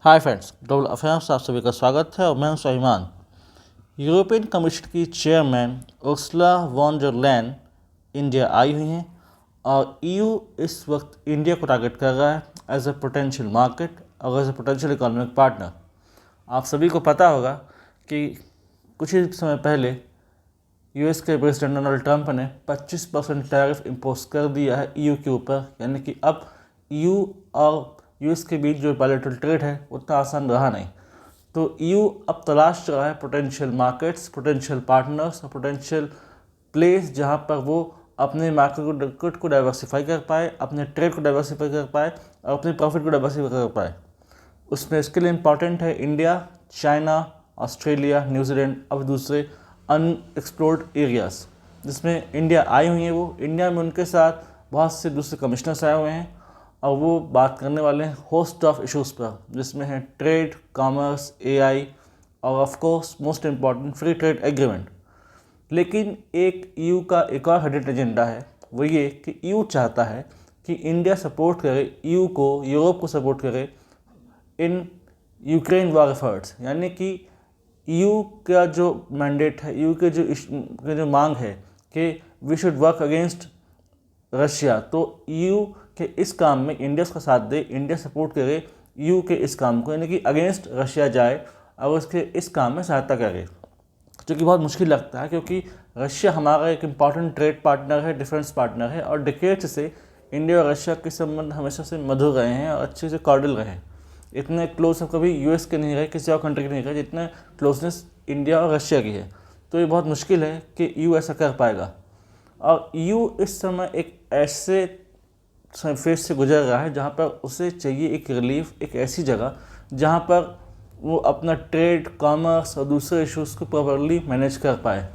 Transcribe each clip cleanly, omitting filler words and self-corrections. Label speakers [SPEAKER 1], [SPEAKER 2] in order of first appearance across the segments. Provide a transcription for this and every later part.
[SPEAKER 1] Hi friends, global affairs आप सभी का स्वागत है और मैं हूं स्वाभिमान। यूरोपियन कमीशन की chairman Ursula von der Leyen India I हुई हैं और ईयू इस वक्त इंडिया को टारगेट कर रहा है एज ए पोटेंशियल मार्केट और as a potential economic partner. आप सभी को पता होगा कि कुछ ही समय पहले यूएस के प्रेसिडेंट डोनाल्ड ट्रंप ने 25% टैरिफ इम्पोज कर दिया है ईयू के ऊपर, यानी कि अब ईयू और यूएस के बीच जो बायलैटरल ट्रेड है उतना आसान रहा नहीं। तो ईयू अब तलाश रहा है पोटेंशियल मार्केट्स, पोटेंशियल पार्टनर्स और पोटेंशियल प्लेस जहां पर वो अपने मार्केट को डाइवर्सिफाई कर पाए, अपने ट्रेड को डाइवर्सिफाई कर पाए और अपने प्रॉफिट को डाइवर्सिफाई कर पाए। उसमें इसके लिए इम्पॉर्टेंट है इंडिया, चाइना, ऑस्ट्रेलिया, न्यूजीलैंड और दूसरे अनएक्सप्लोर्ड एरियाज़ जिसमें इंडिया आई हुई है। वो इंडिया में उनके साथ बहुत से दूसरे कमिश्नर्स आए हुए हैं और वो बात करने वाले हैं होस्ट ऑफ इश्यूज़ पर, जिसमें है ट्रेड, कॉमर्स, एआई और of course most important free trade agreement. लेकिन एक ईयू का एक और हिडन एजेंडा है, वो ये कि ईयू चाहता है कि इंडिया सपोर्ट करे ईयू को, यूरोप को सपोर्ट करे इन यूक्रेन वॉर एफर्ट्स। यानी कि ईयू का जो मैंडेट है, ईयू के जो मांग है कि we should work against Russia, तो ईयू के इस काम में इंडिया उसका साथ दे, इंडिया सपोर्ट करे ईयू के इस काम को, यानी कि अगेंस्ट रशिया जाए और उसके इस काम में सहायता करे, जो कि बहुत मुश्किल लगता है क्योंकि रशिया हमारा एक इम्पॉर्टेंट ट्रेड पार्टनर है, डिफेंस पार्टनर है और डिकेड्स से इंडिया और रशिया के संबंध हमेशा से मधुर रहे हैं और अच्छे से कॉर्डियल रहे हैं। इतने क्लोज कभी यूएस के नहीं रहे, किसी और कंट्री के नहीं रहे जितने क्लोजनेस इंडिया और रशिया की है। तो ये बहुत मुश्किल है कि ईयू ऐसा कर पाएगा। और ईयू इस समय एक ऐसे फेज से गुजर रहा है जहाँ पर उसे चाहिए एक रिलीफ, एक ऐसी जगह जहाँ पर वो अपना ट्रेड, कॉमर्स और दूसरे इश्यूज़ को प्रॉपरली मैनेज कर पाए।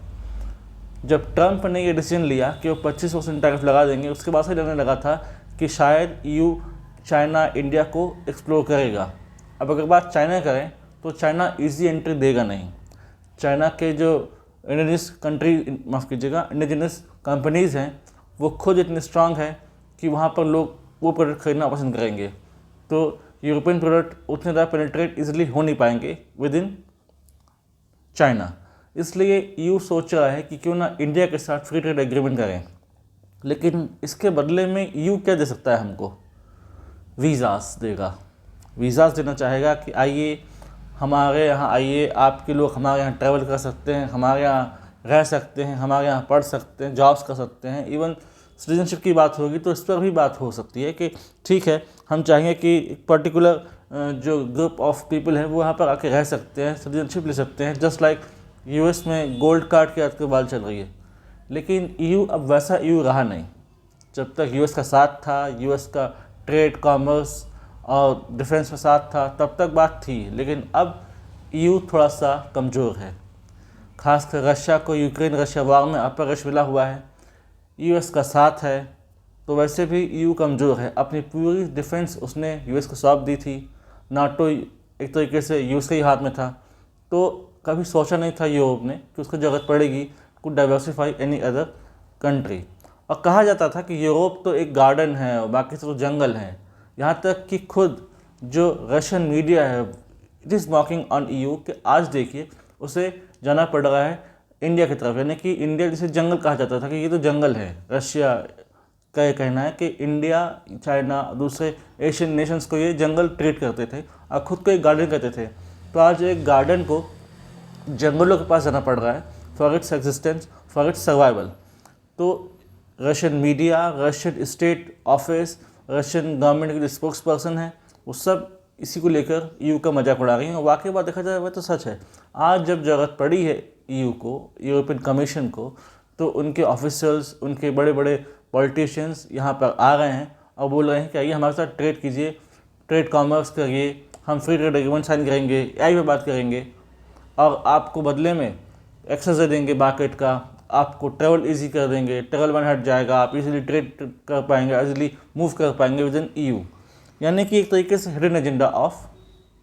[SPEAKER 1] जब ट्रंप ने ये डिसीजन लिया कि वो 25% टैरिफ लगा देंगे, उसके बाद से लगने लगा था कि शायद ईयू चाइना, इंडिया को एक्सप्लोर करेगा। अब अगर बात चाइना करें तो चाइना ईजी एंट्री देगा नहीं। चाइना के जो इंडिजिनस कंपनीज़ हैं वो खुद इतने स्ट्रांग है कि वहाँ पर लोग वो प्रोडक्ट खरीदना पसंद करेंगे। तो यूरोपियन प्रोडक्ट उतने ज़्यादा पेनिट्रेट इजीली हो नहीं पाएंगे विद इन चाइना। इसलिए ईयू सोच रहा है कि क्यों ना इंडिया के साथ फ्री ट्रेड एग्रीमेंट करें। लेकिन इसके बदले में ईयू क्या दे सकता है हमको? वीज़ास देगा। वीज़ास देना चाहेगा कि आइए हमारे यहाँ आइए, आपके लोग हमारे यहाँ ट्रैवल कर सकते हैं, हमारे यहाँ रह सकते हैं, हमारे यहाँ पढ़ सकते हैं, जॉब्स कर सकते हैं। इवन सिटीजनशिप की बात होगी तो इस पर भी बात हो सकती है कि ठीक है, हम चाहेंगे कि एक पर्टिकुलर जो ग्रुप ऑफ पीपल है वो यहाँ पर आके रह सकते हैं, सिटीजनशिप ले सकते हैं, जस्ट लाइक यूएस में गोल्ड कार्ड की आजकल बात चल रही है। लेकिन ईयू अब वैसा ईयू रहा नहीं। जब तक यूएस का साथ था, यूएस का ट्रेड, कॉमर्स और डिफेंस में साथ था, तब तक बात थी। लेकिन अब ईयू थोड़ा सा कमज़ोर है, खासकर रशिया को यूक्रेन रशिया वार में अपयश मिला हुआ है। यूएस का साथ है तो वैसे भी ईयू कमज़ोर है। अपनी पूरी डिफेंस उसने यूएस को सौंप दी थी। नाटो एक तरीके से यूएस के ही हाथ में था। तो कभी सोचा नहीं था यूरोप ने कि उसको ज़रूरत पड़ेगी to diversify any other country. और कहा जाता था कि यूरोप तो एक गार्डन है और बाकी तो जंगल है। यहाँ तक कि खुद जो रशियन मीडिया है इट इज़ मॉकिंग ऑन ईयू कि आज देखिए उसे जाना पड़ रहा है इंडिया की तरफ, यानी कि इंडिया जिसे जंगल कहा जाता था कि ये तो जंगल है। रशिया का ये कहना है कि इंडिया, चाइना, दूसरे एशियन नेशंस को ये जंगल ट्रीट करते थे और ख़ुद को एक गार्डन कहते थे। तो आज एक गार्डन को जंगलों के पास जाना पड़ रहा है for its existence, for its survival. तो Russian media, Russian state office, Russian government के जो स्पोक्स पर्सन है वो सब इसी को लेकर ईयू का मजाक उड़ा रही हैं। और वाकई बात देखा जाए वह तो सच है। आज जब ज़रूरत पड़ी है ईयू को, यूरोपियन कमीशन को, तो उनके ऑफिसर्स, उनके बड़े बड़े पॉलिटिशियंस यहाँ पर आ रहे हैं और बोल रहे हैं कि आइए हमारे साथ ट्रेड कीजिए, ट्रेड कॉमर्स करिए, हम फ्री ट्रेड एग्रीमेंट साइन करेंगे, एआई पे बात करेंगे और आपको बदले में एक्सेस दे देंगे मार्केट का, आपको ट्रैवल इजी कर देंगे, ट्रैवल बैन हट जाएगा, आप इजीली ट्रेड कर पाएंगे, इजीली मूव कर पाएंगे विद इन ईयू। यानी कि एक तरीके से हिडन एजेंडा ऑफ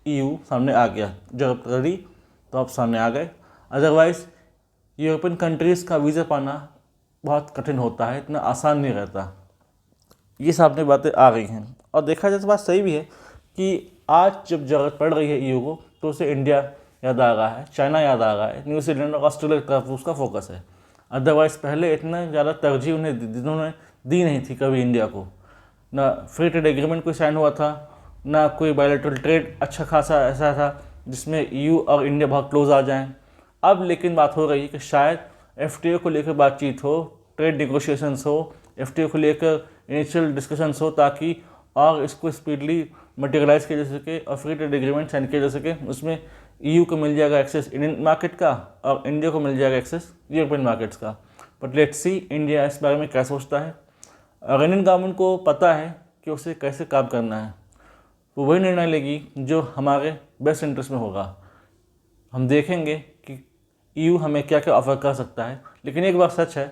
[SPEAKER 1] ईयू सामने आ गया। जब करी तो आप सामने आ गए। अदरवाइज़ यूरोपियन कंट्रीज़ का वीज़ा पाना बहुत कठिन होता है, इतना आसान नहीं रहता। ये सामने बातें आ गई हैं और देखा जाए तो बात सही भी है कि आज जब ज़रूरत पड़ रही है EU को तो उसे इंडिया याद आ रहा है, चाइना याद आ रहा है, न्यूजीलैंड और ऑस्ट्रेलिया की तरफ उसका फोकस है। अदरवाइज़ पहले इतना ज़्यादा तरजीह उन्होंने दी नहीं थी कभी इंडिया को। ना फ्री ट्रेड एग्रीमेंट कोई साइन हुआ था, ना कोई बायलैटरल ट्रेड अच्छा खासा ऐसा था जिसमें EU और इंडिया बहुत क्लोज आ जाएं। अब लेकिन बात हो रही है कि शायद FTA को लेकर बातचीत हो, ट्रेड नेगोशिएशंस हो, FTA को लेकर इनिशियल डिस्कशंस हो, ताकि और इसको स्पीडली मटेरियलाइज किया जा सके और फ्री ट्रेड एग्रीमेंट साइन किया जा सके। उसमें EU को मिल जाएगा एक्सेस इंडियन मार्केट का और इंडिया को मिल जाएगा एक्सेस यूरोपियन मार्केट्स का। बट लेट्स सी इंडिया इस बारे में क्या सोचता है। और इंडियन गवर्नमेंट को पता है कि उसे कैसे काम करना है, वो वही निर्णय लेगी जो हमारे बेस्ट इंटरेस्ट में होगा। हम देखेंगे कि EU हमें क्या क्या ऑफर कर सकता है, लेकिन एक बात सच है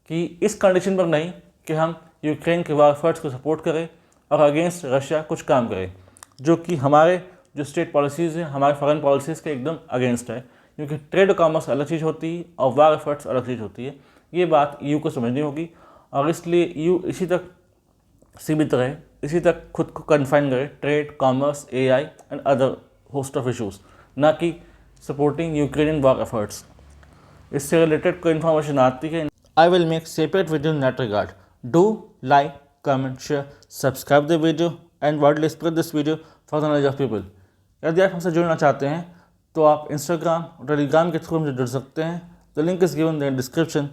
[SPEAKER 1] कि इस कंडीशन पर नहीं कि हम यूक्रेन के वार एफर्ट्स को सपोर्ट करें और अगेंस्ट रशिया कुछ काम करें, जो कि हमारे जो स्टेट पॉलिसीज़ हैं, हमारे फॉरेन पॉलिसीज़ के एकदम अगेंस्ट है। क्योंकि ट्रेड और कॉमर्स अलग चीज़ होती है और वार एफर्ट्स अलग चीज़ होती है। ये बात EU को समझनी होगी और इसलिए EU इसी तक सीमित रहे, इसी तक खुद को कन्फाइन करे, trade, commerce, AI and other host of issues, ना कि सपोर्टिंग यूक्रेनियन वॉर एफर्ट्स। इससे रिलेटेड कोई इन्फॉर्मेशन आती है, I will make separate video in that regard. Do like, comment, share, subscribe the video and widely spread this video for the knowledge of people. यदि आप हमसे जुड़ना चाहते हैं तो आप इंस्टाग्राम और टेलीग्राम के थ्रू हमसे जुड़ सकते हैं। The link is given in the description.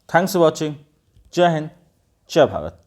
[SPEAKER 1] Thanks for watching. जय हिंद, जय भारत।